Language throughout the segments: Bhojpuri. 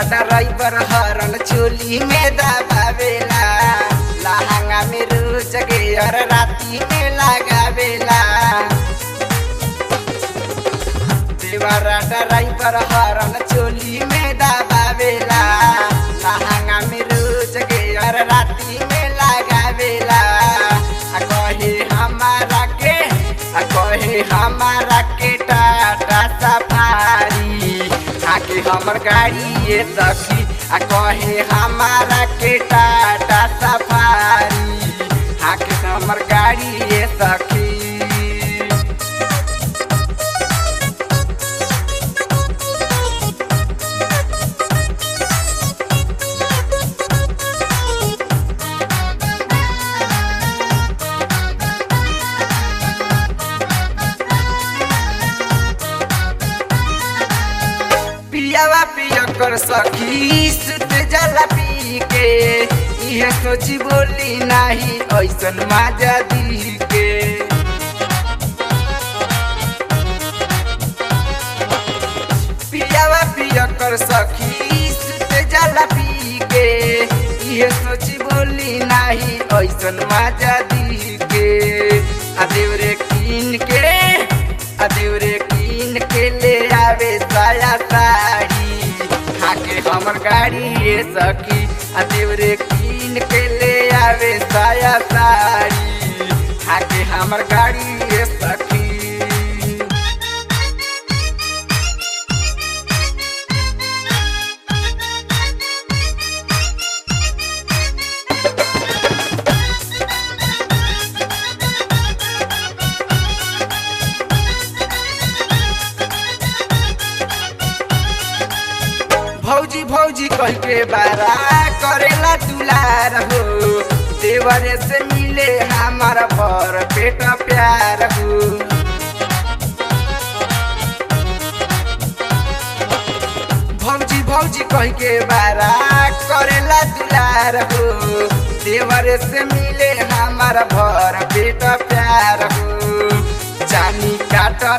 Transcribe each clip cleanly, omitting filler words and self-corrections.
ड्राइवर हरन चोली में दबावेला, लहंगा में रोज गेयर राती में लगावेला। देवरा ड्राइवर हरन चोली में दबावेला, लहंगा में रोज गेयर राती में लगावेला। कहे हमारा के टाटा सफारी आके हमर गाड़ी ये सखी। कहे हमारा के टाटा सफारी आके हमर गाड़ी ये सखी। पियावा पिया कर सखी सुत जला पी के, यह सोची बोली नहीं ऐसन माजा दी के। पियावा पिया कर सखी सुत जला पी के, यह सोची बोली नहीं ऐसन माजा दी के। देवरे कीन के ले आवे साया साड़ी आके हमर गाड़ी ये सखी। देवरे कीन के ले आवे साया साड़ी आके हमर गाड़ी ये सखी। भौजी भौजी कह के बारा करेला दुलार हो, देवरे से मिले हमारा भर पेट प्यार हो। भौजी भौजी कह के बारा करेला दुलार हो, देवरे से मिले हमारा भर पेट प्यार हो। जानी काटो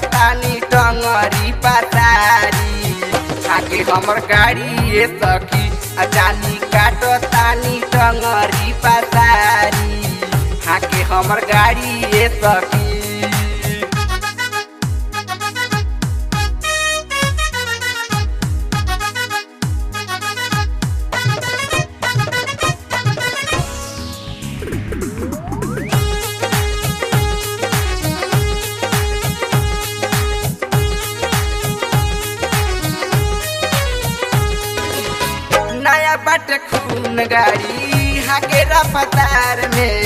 तानी टंगरी पतारी आके हमर गाड़ी ये सखी। जानी काटो तानी टंगरी पतारी आके हमर गाड़ी ये सखी। नया बट खून गाड़ी हाकेरा पतार में,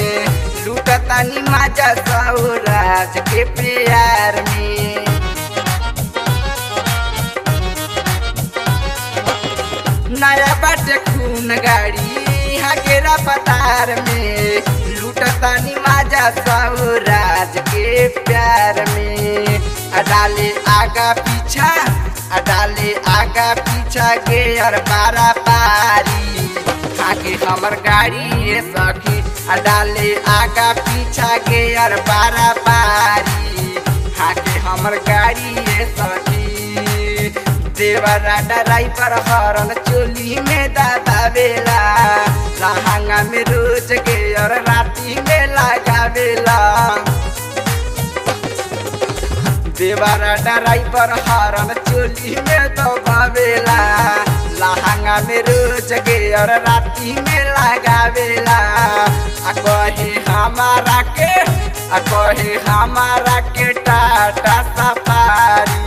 लूटतानी माजा सौराज के प्यार में। नया बट खून गाड़ी हाकेरा पतार में, लूटतानी माजा सौराज के प्यार में। डाले आगा पीछा के और पारा पारी आके हमर गाड़ी ये सखी। डाले आगा पीछा के और पारा पारी आके हमर गाड़ी ये सखी। देवरा ड्राइवर हरन चोली में दबावेला, लहंगा में रोज के और राती में लगावेला। देवरा ड्राइवर हरन चोली में दबावेला, लहंगा में रोज गेयर राती में लगावेला। कहे हमारा के टाटा सफारी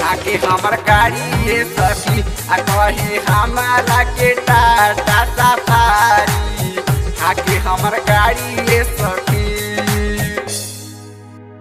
आके हमर गाड़ी ये सखी। कहे हमारा के टाटा सफारी